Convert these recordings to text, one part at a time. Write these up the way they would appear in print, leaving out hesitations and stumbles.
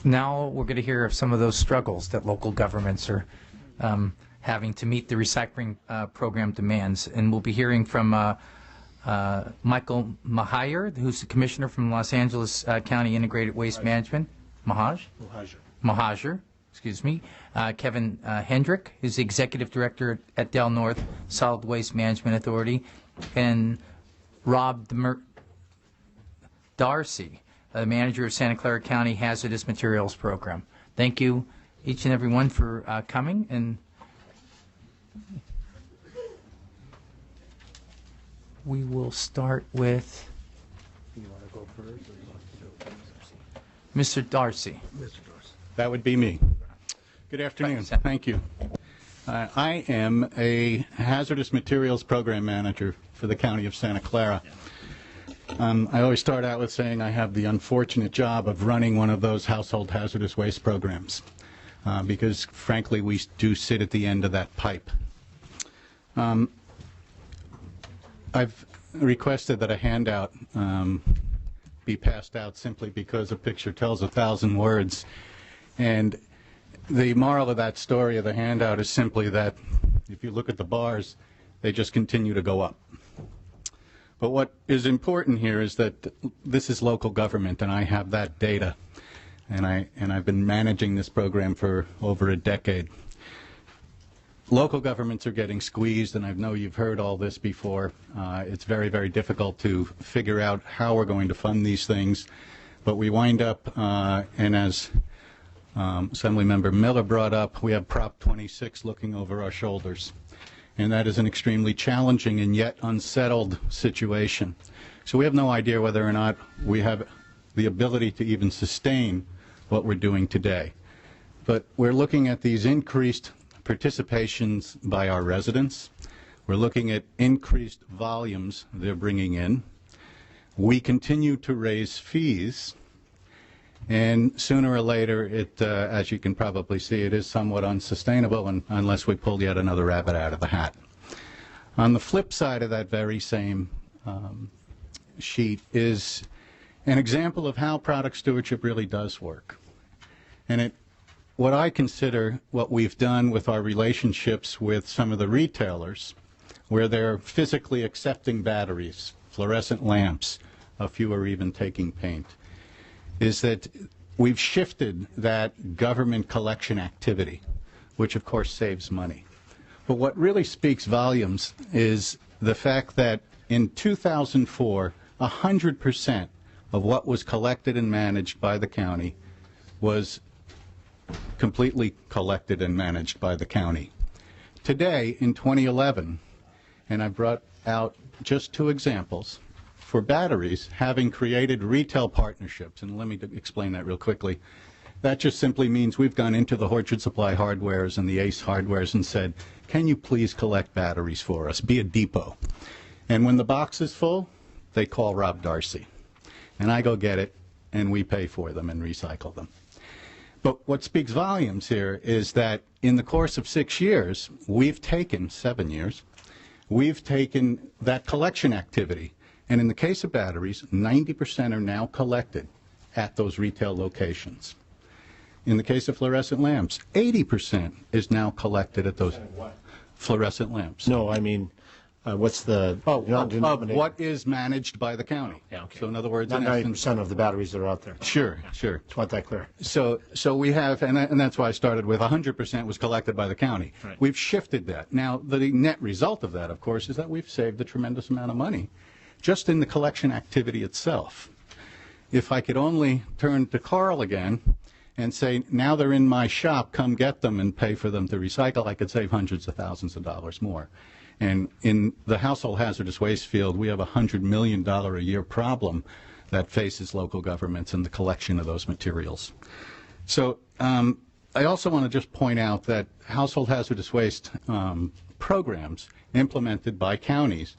Now we're going to hear of some of those struggles that local governments are having to meet the recycling program demands. And we'll be hearing from Michael Mahajer, who's the commissioner from Los Angeles County Integrated Waste Management. Mahajer, excuse me. Kevin Hendrick, who's the executive director at Del North Solid Waste Management Authority, and Rob Darcy, the manager of Santa Clara County Hazardous Materials Program. Thank you, each and every one, for coming. And we will start with You want to go first, or you want to do Mr. Darcy. Mr. Darcy. That would be me. Good afternoon. Thank you. I am a hazardous materials program manager for the County of Santa Clara. I always start out with saying I have the unfortunate job of running one of those household hazardous waste programs because, frankly, we do sit at the end of that pipe. I've requested that a handout be passed out simply because a picture tells 1,000 words. And the moral of that story of the handout is simply that if you look at the bars, they just continue to go up. But what is important here is that this is local government, and I have that data, and I've been managing this program for over a decade. Local governments are getting squeezed, and I know you've heard all this before. It's very, very difficult to figure out how we're going to fund these things, but we wind up, and as Assemblymember Miller brought up, we have Prop 26 looking over our shoulders. And that is an extremely challenging and yet unsettled situation. So we have no idea whether or not we have the ability to even sustain what we're doing today. But we're looking at these increased participations by our residents. We're looking at increased volumes they're bringing in. We continue to raise fees. And sooner or later, it, as you can probably see, it is somewhat unsustainable unless we pull yet another rabbit out of the hat. On the flip side of that very same sheet is an example of how product stewardship really does work. And what I consider what we've done with our relationships with some of the retailers, where they're physically accepting batteries, fluorescent lamps, a few are even taking paint, is that we've shifted that government collection activity, which of course saves money. But what really speaks volumes is the fact that in 2004, 100% of what was collected and managed by the county was completely collected and managed by the county. Today, in 2011, and I brought out just two examples, for batteries, having created retail partnerships, and let me explain that real quickly. That just simply means we've gone into the Orchard Supply Hardwares and the Ace Hardwares and said, can you please collect batteries for us, be a depot. And when the box is full, they call Rob Darcy. And I go get it, and we pay for them and recycle them. But what speaks volumes here is that in the course of 6 years, we've taken, 7 years, we've taken that collection activity. And in the case of batteries, 90% are now collected at those retail locations. In the case of fluorescent lamps, 80% is now collected at those fluorescent lamps. No, I mean, what's the what is managed by the county? Yeah, okay. So in other words, not 90% of the batteries that are out there. Sure, sure. Just want that clear. So we have, and that's why I started with 100% was collected by the county. Right. We've shifted that. Now, the net result of that, of course, is that we've saved a tremendous amount of money just in the collection activity itself. If I could only turn to Carl again and say, now they're in my shop, come get them and pay for them to recycle, I could save hundreds of thousands of dollars more. And in the household hazardous waste field, we have a $100 million a year problem that faces local governments in the collection of those materials. So I also want to just point out that household hazardous waste programs implemented by counties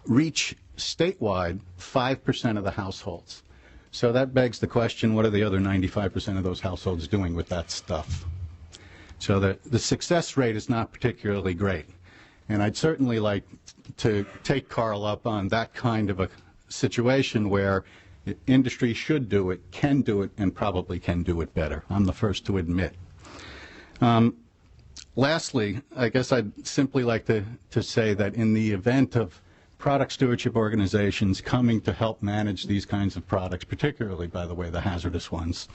reach statewide 5% of the households. So that begs the question, what are the other 95% of those households doing with that stuff? So the success rate is not particularly great. And I'd certainly like to take Carl up on that kind of a situation where Industry should do it, can do it, and probably can do it better. I'm the first to admit. Lastly, I guess I'd simply like to say that in the event of product stewardship organizations coming to help manage these kinds of products, particularly, by the way, the hazardous ones,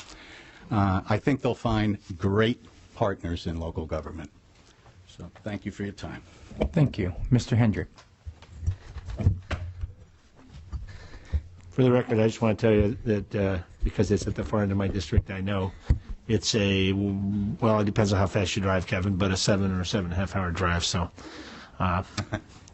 I think they'll find great partners in local government. So thank you for your time. Thank you. Mr. Hendrick. For the record, I just want to tell you that because it's at the far end of my district, I know it's well, it depends on how fast you drive, Kevin, but a 7 or 7.5 hour drive. So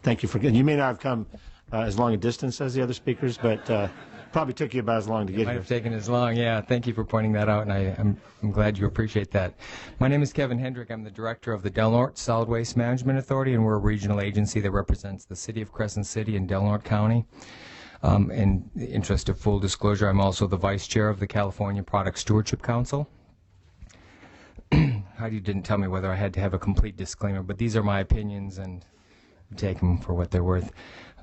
thank you for getting. You may not have come as long a distance as the other speakers, but probably took you about as long to get Might here. have taken as long, yeah. Thank you for pointing that out, and I'm glad you appreciate that. My name is Kevin Hendrick. I'm the director of the Del Norte Solid Waste Management Authority, and we're a regional agency that represents the city of Crescent City and Del Norte County. In the interest of full disclosure, I'm also the vice chair of the California Product Stewardship Council. Heidi didn't tell me whether I had to have a complete disclaimer, but these are my opinions, and take them for what they're worth.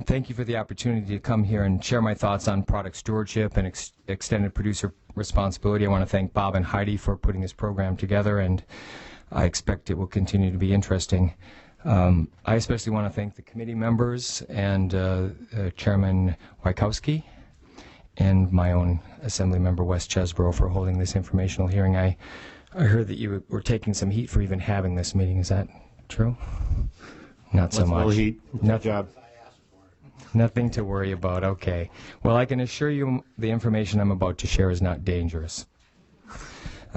Thank you for the opportunity to come here and share my thoughts on product stewardship and extended producer responsibility. I want to thank Bob and Heidi for putting this program together, and I expect it will continue to be interesting. I especially want to thank the committee members and Chairman Wajkowski and my own Assembly Member Wes Chesbrough for holding this informational hearing. I heard that you were taking some heat for even having this meeting. Is that true? Not so much. Well, no job. Nothing to worry about. Okay. Well, I can assure you the information I'm about to share is not dangerous.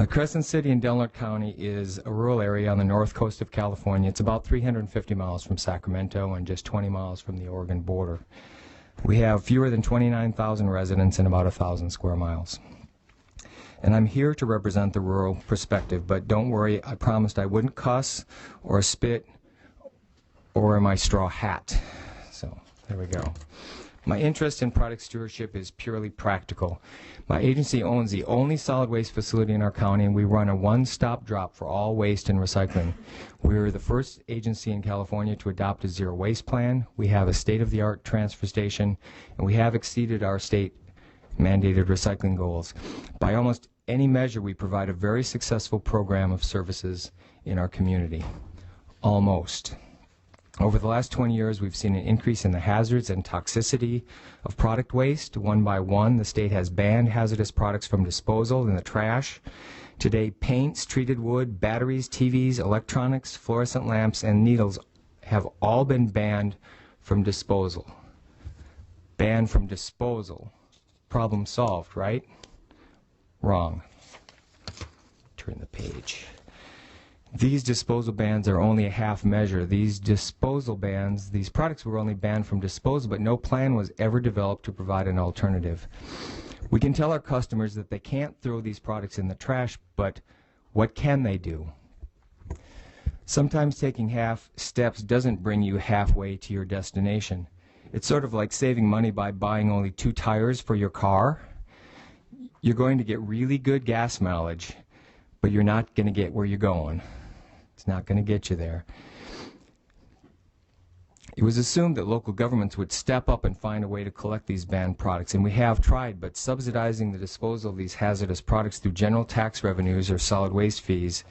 Crescent City in Del Norte County is a rural area on the north coast of California. It's about 350 miles from Sacramento and just 20 miles from the Oregon border. We have fewer than 29,000 residents and about 1,000 square miles. And I'm here to represent the rural perspective, but don't worry, I promised I wouldn't cuss or spit or wear my straw hat. So there we go. My interest in product stewardship is purely practical. My agency owns the only solid waste facility in our county, and we run a one-stop drop for all waste and recycling. We're the first agency in California to adopt a zero waste plan. We have a state-of-the-art transfer station, and we have exceeded our state mandated recycling goals. By almost any measure, we provide a very successful program of services in our community. Almost. Over the last 20 years, we've seen an increase in the hazards and toxicity of product waste. One by one, the state has banned hazardous products from disposal in the trash. Today, paints, treated wood, batteries, TVs, electronics, fluorescent lamps, and needles have all been banned from disposal. Banned from disposal. Problem solved, right? Wrong. Turn the page. These disposal bans are only a half measure. These disposal bans, these products were only banned from disposal, but no plan was ever developed to provide an alternative. We can tell our customers that they can't throw these products in the trash, but what can they do? Sometimes taking half steps doesn't bring you halfway to your destination. It's sort of like saving money by buying only 2 tires for your car. You're going to get really good gas mileage, but you're not going to get where you're going. It's not going to get you there. It was assumed that local governments would step up and find a way to collect these banned products, and we have tried, but subsidizing the disposal of these hazardous products through general tax revenues or solid waste fees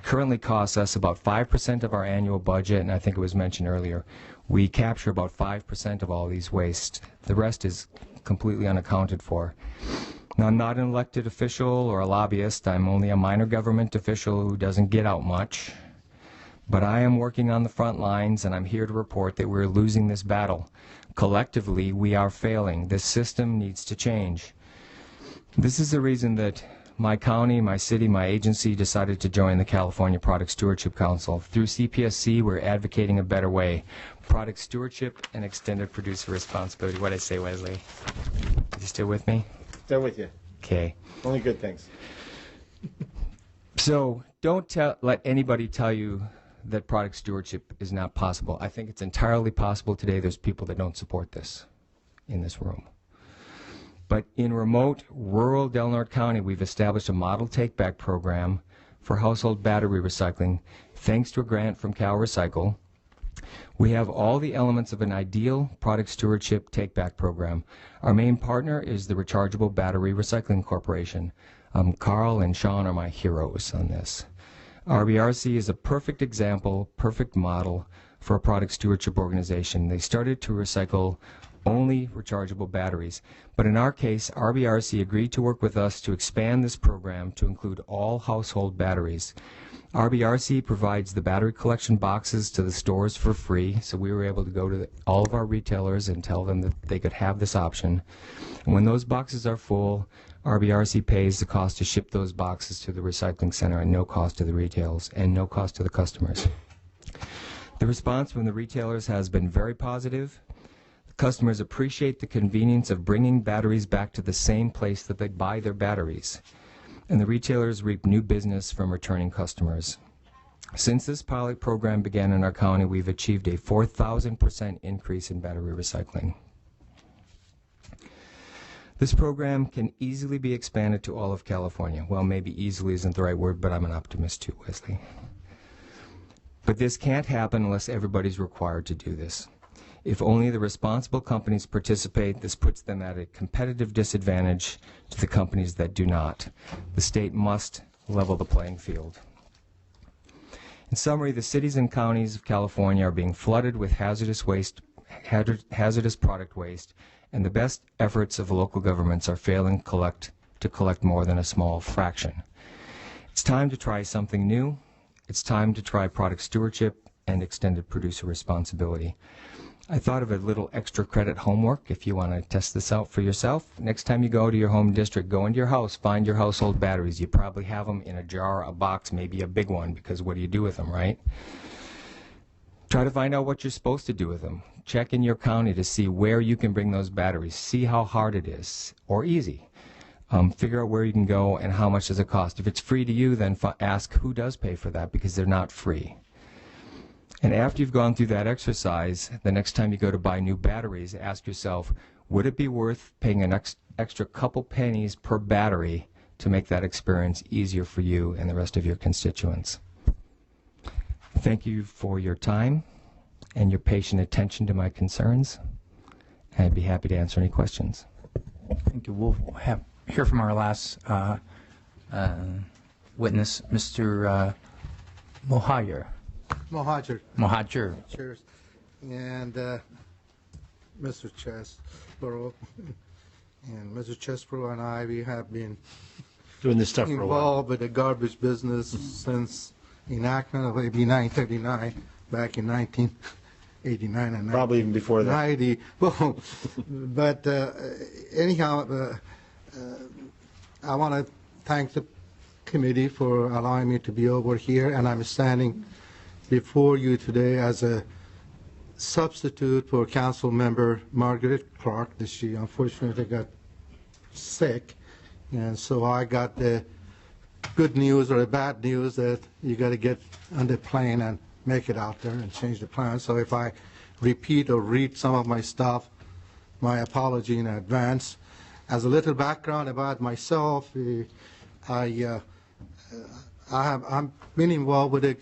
currently costs us about 5% of our annual budget, and I think it was mentioned earlier, we capture about 5% of all these wastes. The rest is completely unaccounted for. Now, I'm not an elected official or a lobbyist. I'm only a minor government official who doesn't get out much. But I am working on the front lines, and I'm here to report that we're losing this battle. Collectively, we are failing. This system needs to change. This is the reason that my county, my city, my agency decided to join the California Product Stewardship Council. Through CPSC, we're advocating a better way. Product stewardship and extended producer responsibility. What did I say, Wesley? Are you still with me? Still with you. Okay. Only good things. So don't let anybody tell you that product stewardship is not possible. I think it's entirely possible today. There's people that don't support this in this room. But in remote, rural Del Norte County, we've established a model take-back program for household battery recycling, thanks to a grant from Cal Recycle. We have all the elements of an ideal product stewardship take-back program. Our main partner is the Rechargeable Battery Recycling Corporation. Carl and Sean are my heroes on this. RBRC is a perfect example, perfect model for a product stewardship organization. They started to recycle only rechargeable batteries, but in our case, RBRC agreed to work with us to expand this program to include all household batteries. RBRC provides the battery collection boxes to the stores for free, so we were able to go to all of our retailers and tell them that they could have this option. And when those boxes are full, RBRC pays the cost to ship those boxes to the recycling center at no cost to the retailers and no cost to the customers. The response from the retailers has been very positive. The customers appreciate the convenience of bringing batteries back to the same place that they buy their batteries. And the retailers reap new business from returning customers. Since this pilot program began in our county, we've achieved a 4,000% increase in battery recycling. This program can easily be expanded to all of California. Well, maybe easily isn't the right word, but I'm an optimist too, Wesley. But this can't happen unless everybody's required to do this. If only the responsible companies participate, this puts them at a competitive disadvantage to the companies that do not. The state must level the playing field. In summary, the cities and counties of California are being flooded with hazardous product waste, and the best efforts of local governments are failing to collect more than a small fraction. It's time to try something new. It's time to try product stewardship and extended producer responsibility. I thought of a little extra credit homework if you want to test this out for yourself. Next time you go to your home district, go into your house, find your household batteries. You probably have them in a jar, a box, maybe a big one, because what do you do with them, right? Try to find out what you're supposed to do with them. Check in your county to see where you can bring those batteries. See how hard it is, or easy. Figure out where you can go and how much does it cost. If it's free to you, then ask who does pay for that, because they're not free. And after you've gone through that exercise, the next time you go to buy new batteries, ask yourself, would it be worth paying an extra couple pennies per battery to make that experience easier for you and the rest of your constituents? Thank you for your time and your patient attention to my concerns. I'd be happy to answer any questions. Thank you. We'll hear from our last witness, Mr. Mohajer. Mohajer. Cheers. And Mr. Chesborough and Mr. Chesborough and I, we have been Doing this stuff for a while. involved with the garbage business since enactment of AB 939 back in 1989 and Probably even before that. 90. Well, but anyhow, I want to thank the committee for allowing me to be over here, and I'm standing before you today as a substitute for Council Member Margaret Clark. She unfortunately got sick, and so I got the good news or the bad news that you got to get on the plane and make it out there and change the plan. So if I repeat or read some of my stuff, my apology in advance. As a little background about myself, I've been involved with the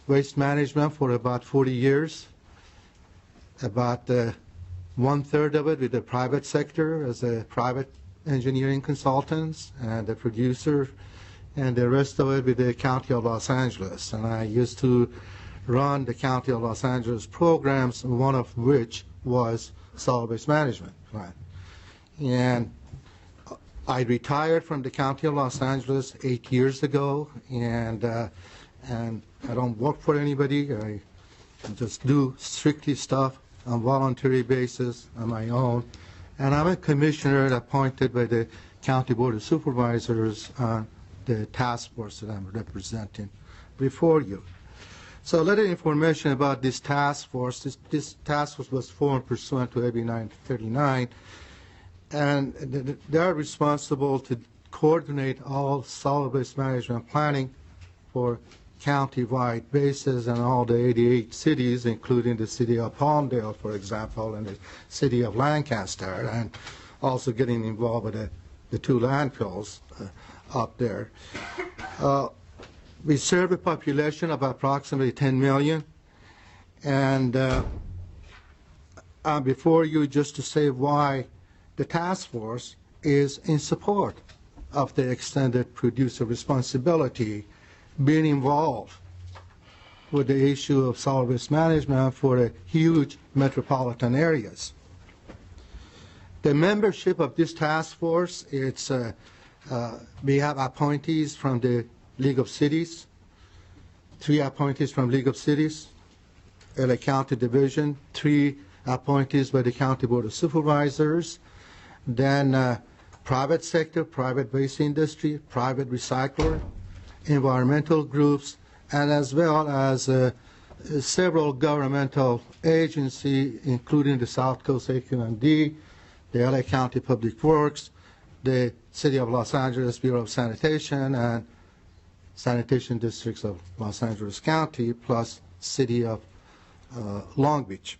waste management for about 40 years, about 1/3 of it with the private sector as a private engineering consultants and a producer, and the rest of it with the County of Los Angeles. And I used to run the County of Los Angeles programs, one of which was solid waste management plan. And I retired from the County of Los Angeles 8 years ago, and I don't work for anybody. I just do strictly stuff on voluntary basis on my own. And I'm a commissioner appointed by the County Board of Supervisors on the task force that I'm representing before you. So a little information about this task force. This task force was formed pursuant to AB 939, and they are responsible to coordinate all solid waste management planning for county-wide basis and all the 88 cities, including the city of Palmdale, for example, and the city of Lancaster, and also getting involved with the 2 landfills up there. We serve a population of approximately 10 million, And before you, just to say why the task force is in support of the extended producer responsibility, being involved with the issue of solid waste management for the huge metropolitan areas. The membership of this task force, we have appointees from the League of Cities, 3 appointees from League of Cities, LA County Division, 3 appointees by the County Board of Supervisors, then private sector, private waste industry, private recycler, environmental groups, and as well as several governmental agencies, including the South Coast AQMD, the LA County Public Works, the City of Los Angeles Bureau of Sanitation, and sanitation districts of Los Angeles County, plus City of Long Beach.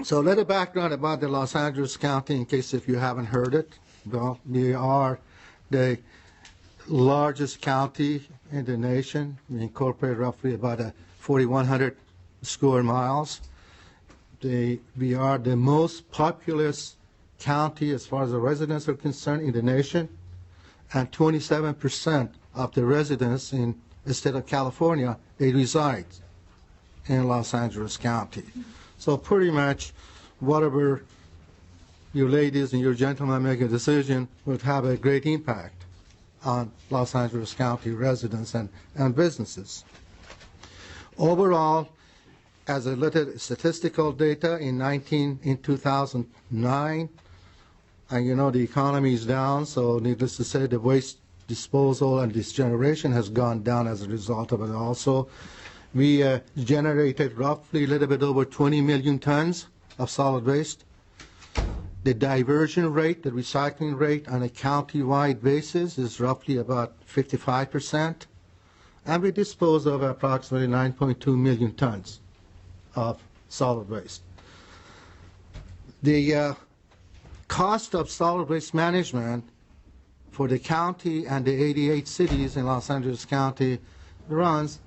So a little background about the Los Angeles County, in case if you haven't heard it. Well, we are the largest county in the nation. We incorporate roughly about 4,100 square miles. We are the most populous county as far as the residents are concerned in the nation, and 27% of the residents in the state of California, they reside in Los Angeles County. So pretty much whatever you ladies and your gentlemen make a decision would have a great impact on Los Angeles County residents and businesses. Overall, as a little statistical data in 2009, and you know the economy is down, so needless to say the waste disposal and this generation has gone down as a result of it also. We generated roughly a little bit over 20 million tons of solid waste. The diversion rate, the recycling rate on a county-wide basis is roughly about 55%. And we dispose of approximately 9.2 million tons of solid waste. The cost of solid waste management for the county and the 88 cities in Los Angeles County runs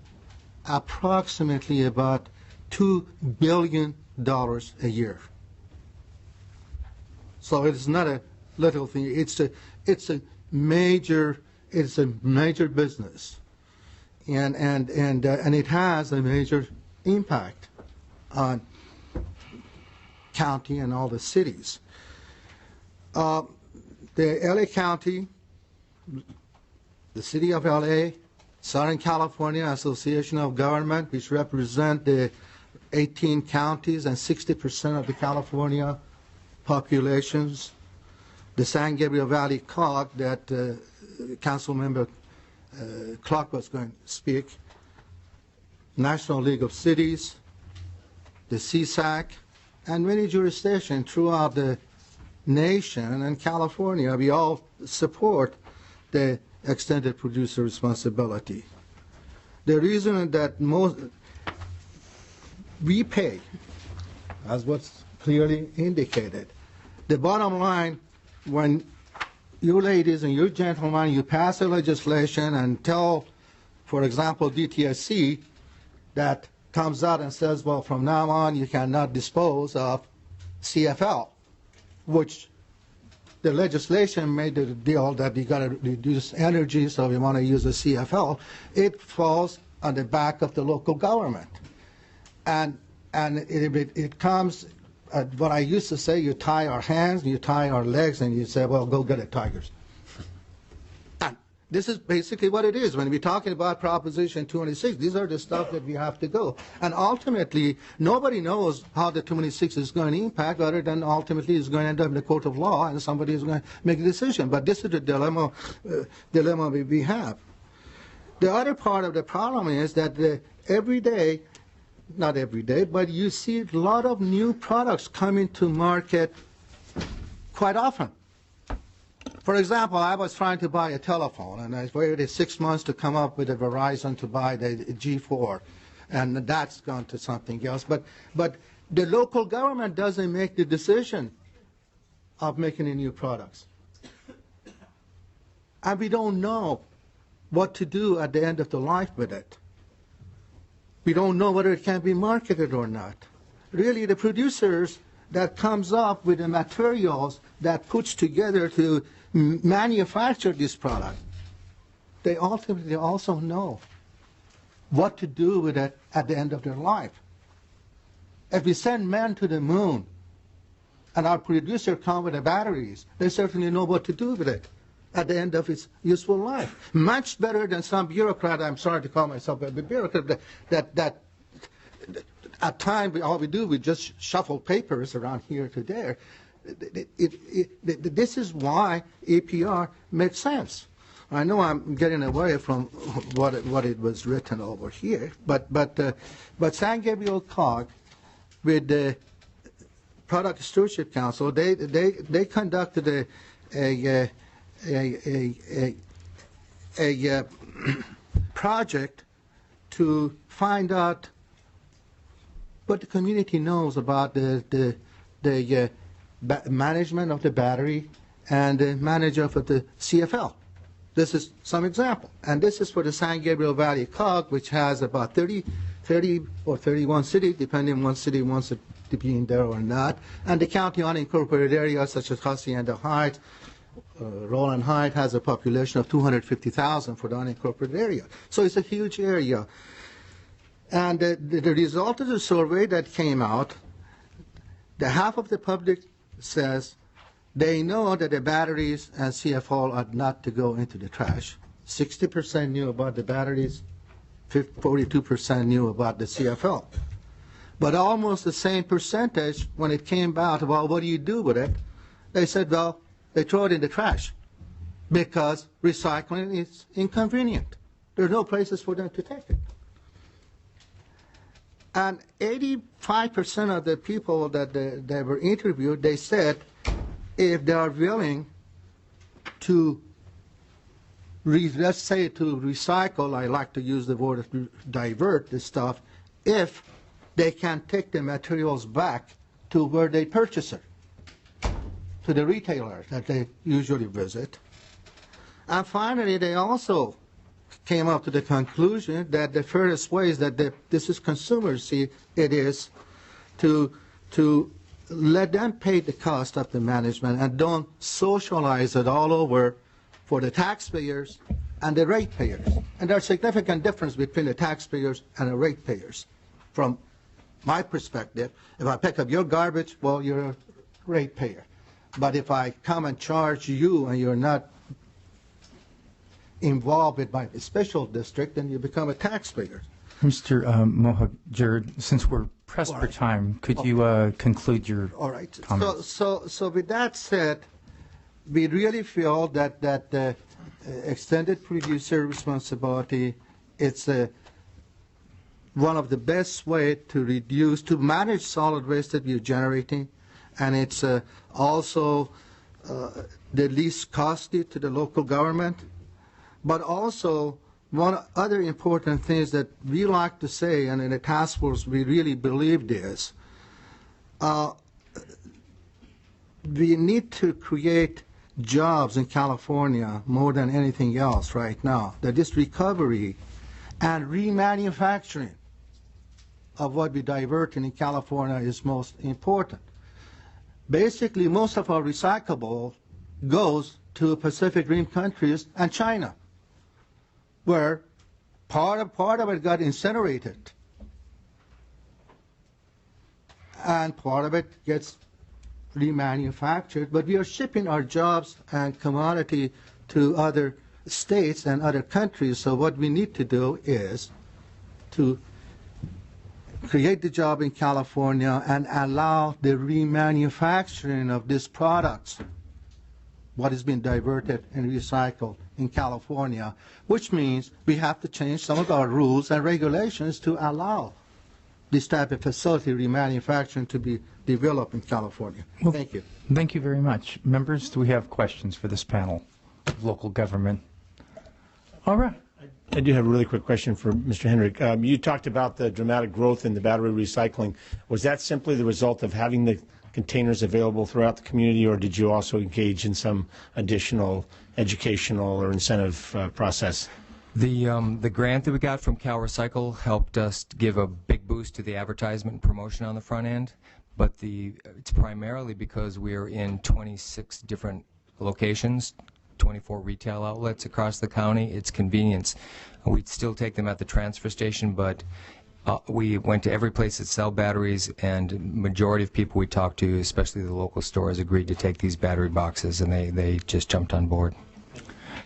approximately about $2 billion a year. So it's not a little thing. It's a major business, and it has a major impact on county and all the cities. The LA County, the City of LA, Southern California Association of Government, which represent the 18 counties and 60% of the California populations, the San Gabriel Valley COG that Council Member Clark was going to speak, National League of Cities, the CSAC, and many jurisdictions throughout the nation and California, we all support the extended producer responsibility. The reason that we pay, as what's clearly indicated, the bottom line, when you ladies and you gentlemen, you pass a legislation and tell, for example, DTSC, that comes out and says, well, from now on you cannot dispose of CFL, which the legislation made the deal that you got to reduce energy, so we want to use a CFL. It falls on the back of the local government, and it comes. What I used to say, you tie our hands, you tie our legs, and you say, well, go get it, Tigers. And this is basically what it is. When we're talking about Proposition 26, these are the stuff that we have to go. And ultimately, nobody knows how the 26 is going to impact, other than ultimately it's going to end up in the court of law, and somebody is going to make a decision. But this is the dilemma we have. The other part of the problem is that every day, not every day, but you see a lot of new products coming to market quite often. For example, I was trying to buy a telephone, and I waited 6 months to come up with a Verizon to buy the G4, and that's gone to something else. But the local government doesn't make the decision of making the new products. And we don't know what to do at the end of the life with it. We don't know whether it can be marketed or not. Really, the producers that comes up with the materials that puts together to manufacture this product, they ultimately also know what to do with it at the end of their life. If we send men to the moon and our producer come with the batteries, they certainly know what to do with it at the end of its useful life. Much better than some bureaucrat, I'm sorry to call myself a bureaucrat, that at times all we do, we just shuffle papers around here to there. This is why EPR makes sense. I know I'm getting away from what it was written over here, but San Gabriel COG with the Product Stewardship Council, they conducted a project to find out what the community knows about the management of the battery and the management of the CFL. This is some example. And this is for the San Gabriel Valley COG, which has about 30 or 31 cities, depending on one city wants it to be in there or not. And the county unincorporated areas such as Hacienda Heights, Roland Heights has a population of 250,000 for the unincorporated area. So it's a huge area. And the result of the survey that came out, the half of the public says they know that the batteries and CFL are not to go into the trash. 60% knew about the batteries, 42% knew about the CFL. But almost the same percentage, when it came out, well, what do you do with it? They said, well, they throw it in the trash because recycling is inconvenient. There are no places for them to take it. And 85% of the people that they were interviewed, they said if they are willing to, let's say to recycle, I like to use the word divert the stuff, if they can take the materials back to where they purchase it, to the retailer that they usually visit. And finally, they also came up to the conclusion that the fairest way is that this is consumers see it is to let them pay the cost of the management and don't socialize it all over for the taxpayers and the ratepayers. And there's a significant difference between the taxpayers and the ratepayers. From my perspective, if I pick up your garbage, well, you're a ratepayer. But if I come and charge you and you're not involved with my special district, then you become a taxpayer. Mr. Mohajer, since we're pressed for time, could you conclude your comments? So with that said, we really feel that extended producer responsibility, it's one of the best way to manage solid waste that we're generating, and it's also the least costly to the local government. But also, one other important thing is that we like to say, and in the task force we really believe this, we need to create jobs in California more than anything else right now. That this recovery and remanufacturing of what we divert in California is most important. Basically, most of our recyclable goes to Pacific Rim countries and China, where part of it got incinerated, and part of it gets remanufactured. But we are shipping our jobs and commodity to other states and other countries. So what we need to do is to create the job in California and allow the remanufacturing of these products, what has been diverted and recycled in California, which means we have to change some of our rules and regulations to allow this type of facility remanufacturing to be developed in California. Well, thank you. Thank you very much. Members, do we have questions for this panel of local government? All right. I do have a really quick question for Mr. Hendrick. You talked about the dramatic growth in the battery recycling. Was that simply the result of having the containers available throughout the community, or did you also engage in some additional educational or incentive process? The grant that we got from Cal Recycle helped us give a big boost to the advertisement and promotion on the front end, but it's primarily because we're in 26 different locations, 24 retail outlets across the county. It's convenience. We'd still take them at the transfer station, but we went to every place that sell batteries, and majority of people we talked to, especially the local stores, agreed to take these battery boxes, and they just jumped on board.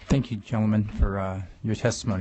Thank you, gentlemen, for your testimony.